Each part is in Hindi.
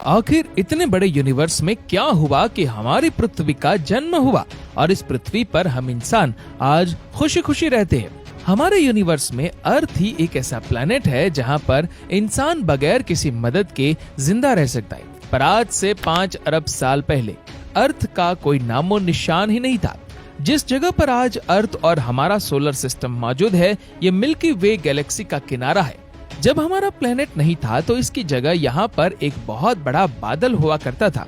आखिर इतने बड़े यूनिवर्स में क्या हुआ कि हमारी पृथ्वी का जन्म हुआ और इस पृथ्वी पर हम इंसान आज खुशी खुशी रहते हैं। हमारे यूनिवर्स में अर्थ ही एक ऐसा प्लेनेट है जहां पर इंसान बगैर किसी मदद के जिंदा रह सकता है। पर आज से 5 अरब साल पहले अर्थ का कोई नामो निशान ही नहीं था। जिस जगह पर आज अर्थ और हमारा सोलर सिस्टम मौजूद है, ये मिल्की वे गैलेक्सी का किनारा है। जब हमारा प्लेनेट नहीं था तो इसकी जगह यहाँ पर एक बहुत बड़ा बादल हुआ करता था।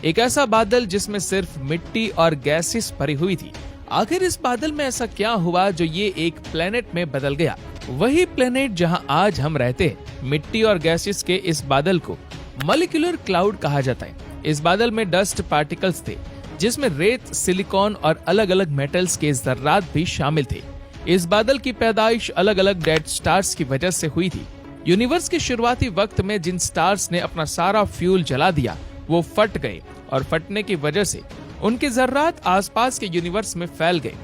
एक ऐसा बादल जिसमें सिर्फ मिट्टी और गैसेस भरी हुई थी। आखिर इस बादल में ऐसा क्या हुआ जो ये एक प्लेनेट में बदल गया? वही प्लेनेट जहाँ आज हम रहते हैं। मिट्टी और गैसेस के इस बादल को मॉलिक्यूलर क्लाउड कहा जाता है। इस बादल में डस्ट पार्टिकल्स थे जिसमें रेत, सिलिकॉन और अलग अलग मेटल्स के जर्रात भी शामिल थे। इस बादल की पैदाइश अलग अलग डेड स्टार्स की वजह से हुई थी। यूनिवर्स के शुरुआती वक्त में जिन स्टार्स ने अपना सारा फ्यूल जला दिया वो फट गए और फटने की वजह से उनके जर्रात आसपास के यूनिवर्स में फैल गए।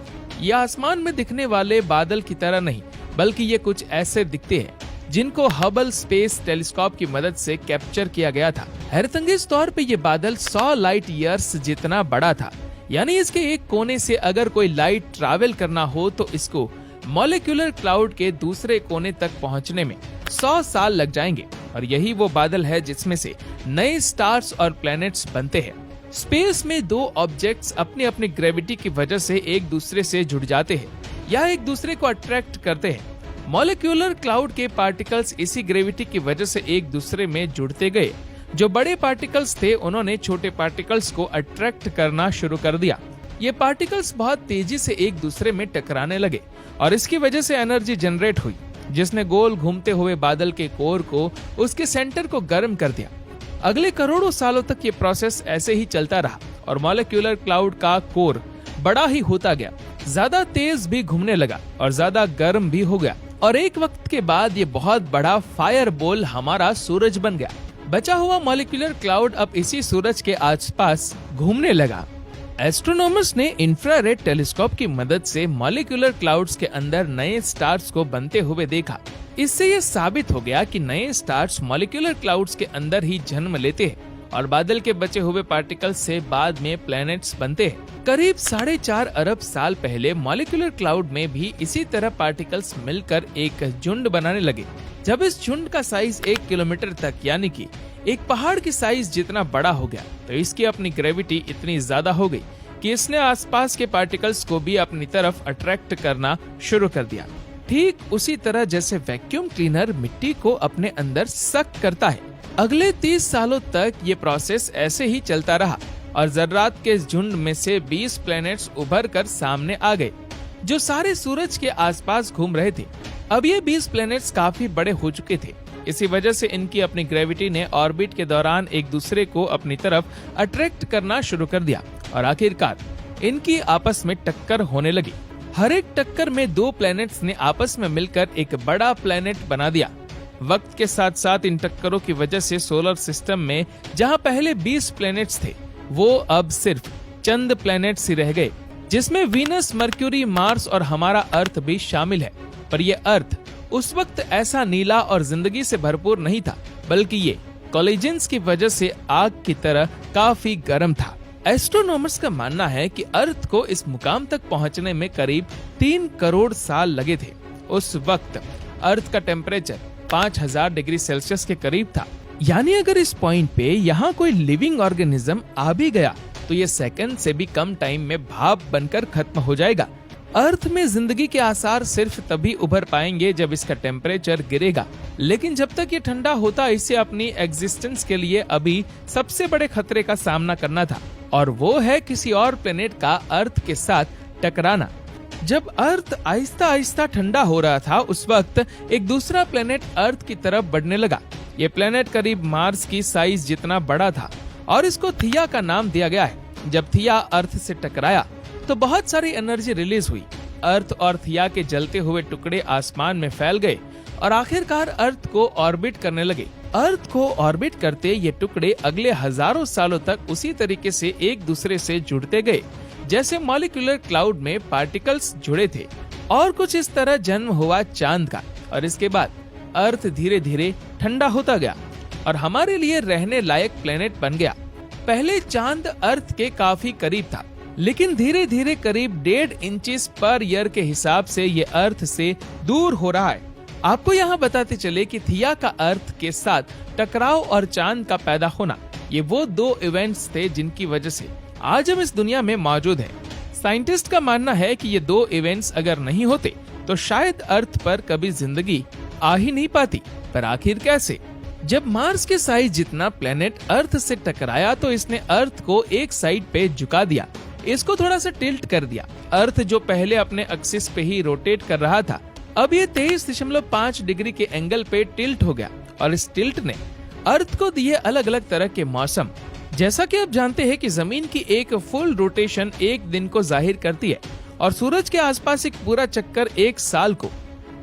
ये आसमान में दिखने वाले बादल की तरह नहीं, बल्कि ये कुछ ऐसे दिखते हैं जिनको हबल स्पेस टेलीस्कोप की मदद से कैप्चर किया गया था। हैरतअंगेज तौर पे ये बादल 100 लाइट ईयर्स जितना बड़ा था। यानी इसके एक कोने से अगर कोई लाइट ट्रैवल करना हो तो इसको मॉलिक्यूलर क्लाउड के दूसरे कोने तक पहुंचने में 100 साल लग जाएंगे। और यही वो बादल है जिसमें से नए स्टार्स और प्लैनेट्स बनते हैं। स्पेस में दो ऑब्जेक्ट्स अपनी अपनी ग्रेविटी की वजह से एक दूसरे से जुड़ जाते हैं या एक दूसरे को अट्रैक्ट करते हैं। मॉलिक्यूलर क्लाउड के पार्टिकल्स इसी ग्रेविटी की वजह से एक दूसरे में जुड़ते गए। जो बड़े पार्टिकल्स थे उन्होंने छोटे पार्टिकल्स को अट्रैक्ट करना शुरू कर दिया। ये पार्टिकल्स बहुत तेजी से एक दूसरे में टकराने लगे और इसकी वजह से एनर्जी जनरेट हुई जिसने गोल घूमते हुए बादल के कोर को, उसके सेंटर को गर्म कर दिया। अगले करोड़ों सालों तक ये प्रोसेस ऐसे ही चलता रहा और मॉलिक्यूलर क्लाउड का कोर बड़ा ही होता गया, ज्यादा तेज भी घूमने लगा और ज्यादा गर्म भी हो गया। और एक वक्त के बाद ये बहुत बड़ा फायर बॉल हमारा सूरज बन गया। बचा हुआ मॉलिक्यूलर क्लाउड अब इसी सूरज के आसपास घूमने लगा। एस्ट्रोनॉमर्स ने इंफ्रारेड टेलीस्कोप की मदद से मॉलिक्यूलर क्लाउड्स के अंदर नए स्टार्स को बनते हुए देखा। इससे ये साबित हो गया कि नए स्टार्स मॉलिक्यूलर क्लाउड्स के अंदर ही जन्म लेते हैं और बादल के बचे हुए पार्टिकल्स से बाद में प्लैनेट्स बनते हैं। करीब 4.5 अरब साल पहले मॉलिक्यूलर क्लाउड में भी इसी तरह पार्टिकल्स मिलकर एक झुंड बनाने लगे। जब इस झुंड का साइज 1 किलोमीटर तक यानी कि एक पहाड़ की साइज जितना बड़ा हो गया तो इसकी अपनी ग्रेविटी इतनी ज्यादा हो गई कि इसने आसपास के पार्टिकल्स को भी अपनी तरफ अट्रैक्ट करना शुरू कर दिया। ठीक उसी तरह जैसे वैक्यूम क्लीनर मिट्टी को अपने अंदर सक करता है। अगले 30 सालों तक ये प्रोसेस ऐसे ही चलता रहा और जर्रात के झुंड में से 20 प्लैनेट्स उभर कर सामने आ गए जो सारे सूरज के आसपास घूम रहे थे। अब ये 20 प्लैनेट्स काफी बड़े हो चुके थे। इसी वजह से इनकी अपनी ग्रेविटी ने ऑर्बिट के दौरान एक दूसरे को अपनी तरफ अट्रैक्ट करना शुरू कर दिया और आखिरकार इनकी आपस में टक्कर होने लगी। हर एक टक्कर में 2 प्लैनेट्स ने आपस में मिलकर एक बड़ा प्लैनेट बना दिया। वक्त के साथ साथ इन टक्करों की वजह से सोलर सिस्टम में जहां पहले 20 प्लैनेट्स थे वो अब सिर्फ चंद प्लैनेट्स ही रह गए, जिसमें वीनस, मरक्यूरी, मार्स और हमारा अर्थ भी शामिल है। पर ये अर्थ उस वक्त ऐसा नीला और जिंदगी से भरपूर नहीं था, बल्कि ये कोलिजन्स की वजह से आग की तरह काफी गर्म था। एस्ट्रोनॉमर्स का मानना है कि अर्थ को इस मुकाम तक पहुंचने में करीब 3 करोड़ साल लगे थे। उस वक्त अर्थ का टेम्परेचर 5000 डिग्री सेल्सियस के करीब था। यानी अगर इस पॉइंट पे यहाँ कोई लिविंग ऑर्गेनिज्म आ भी गया तो ये सेकंड से भी कम टाइम में भाप बनकर खत्म हो जाएगा। अर्थ में जिंदगी के आसार सिर्फ तभी उभर पाएंगे जब इसका टेम्परेचर गिरेगा, लेकिन जब तक ये ठंडा होता इसे अपनी एग्जिस्टेंस के लिए अभी सबसे बड़े खतरे का सामना करना था और वो है किसी और प्लेनेट का अर्थ के साथ टकराना। जब अर्थ आहिस्ता आहिस्ता ठंडा हो रहा था उस वक्त एक दूसरा प्लेनेट अर्थ की तरफ बढ़ने लगा। ये प्लेनेट करीब मार्स की साइज जितना बड़ा था और इसको थिया का नाम दिया गया है। जब थिया अर्थ से टकराया तो बहुत सारी एनर्जी रिलीज हुई। अर्थ और थिया के जलते हुए टुकड़े आसमान में फैल गए और आखिरकार अर्थ को ऑर्बिट करने लगे। अर्थ को ऑर्बिट करते ये टुकड़े अगले हजारों सालों तक उसी तरीके से एक दूसरे से जुड़ते गए जैसे मॉलिक्यूलर क्लाउड में पार्टिकल्स जुड़े थे। और कुछ इस तरह जन्म हुआ चांद का और इसके बाद अर्थ धीरे धीरे ठंडा होता गया। और हमारे लिए रहने लायक प्लेनेट बन गया। पहले चांद अर्थ के काफी करीब था, लेकिन धीरे धीरे करीब 1.5 इंचेस पर ईयर के हिसाब से ये अर्थ से दूर हो रहा है। आपको यहाँ बताते चले कि थिया का अर्थ के साथ टकराव और चांद का पैदा होना, ये वो 2 इवेंट्स थे जिनकी वजह से आज हम इस दुनिया में मौजूद हैं। साइंटिस्ट का मानना है कि ये 2 इवेंट्स अगर नहीं होते तो शायद अर्थ पर कभी जिंदगी आ ही नहीं पाती। पर आखिर कैसे? जब मार्स के साइज जितना प्लेनेट अर्थ से टकराया तो इसने अर्थ को एक साइड पे झुका दिया, इसको थोड़ा सा टिल्ट कर दिया। अर्थ जो पहले अपने एक्सिस पे ही रोटेट कर रहा था, अब ये 23.5 डिग्री के एंगल पे टिल्ट हो गया और इस टिल्ट ने अर्थ को दिए अलग अलग तरह के मौसम। जैसा कि आप जानते हैं कि जमीन की एक फुल रोटेशन एक दिन को जाहिर करती है और सूरज के आसपास एक पूरा चक्कर 1 साल को।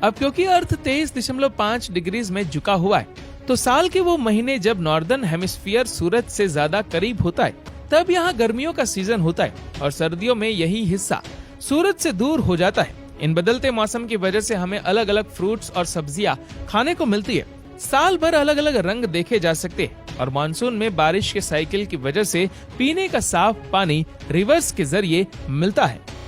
अब क्योंकि अर्थ 23.5 डिग्रीज में झुका हुआ है, तो साल के वो महीने जब नॉर्दर्न हेमिस्फीयर सूरज से ज्यादा करीब होता है, तब यहाँ गर्मियों का सीजन होता है और सर्दियों में यही हिस्सा सूरज से दूर हो जाता है। इन बदलते मौसम की वजह से हमें अलग अलग फ्रूट्स और सब्जियां खाने को मिलती है। साल भर अलग अलग रंग देखे जा सकते हैं और मानसून में बारिश के साइकिल की वजह से पीने का साफ पानी रिवर्स के जरिए मिलता है।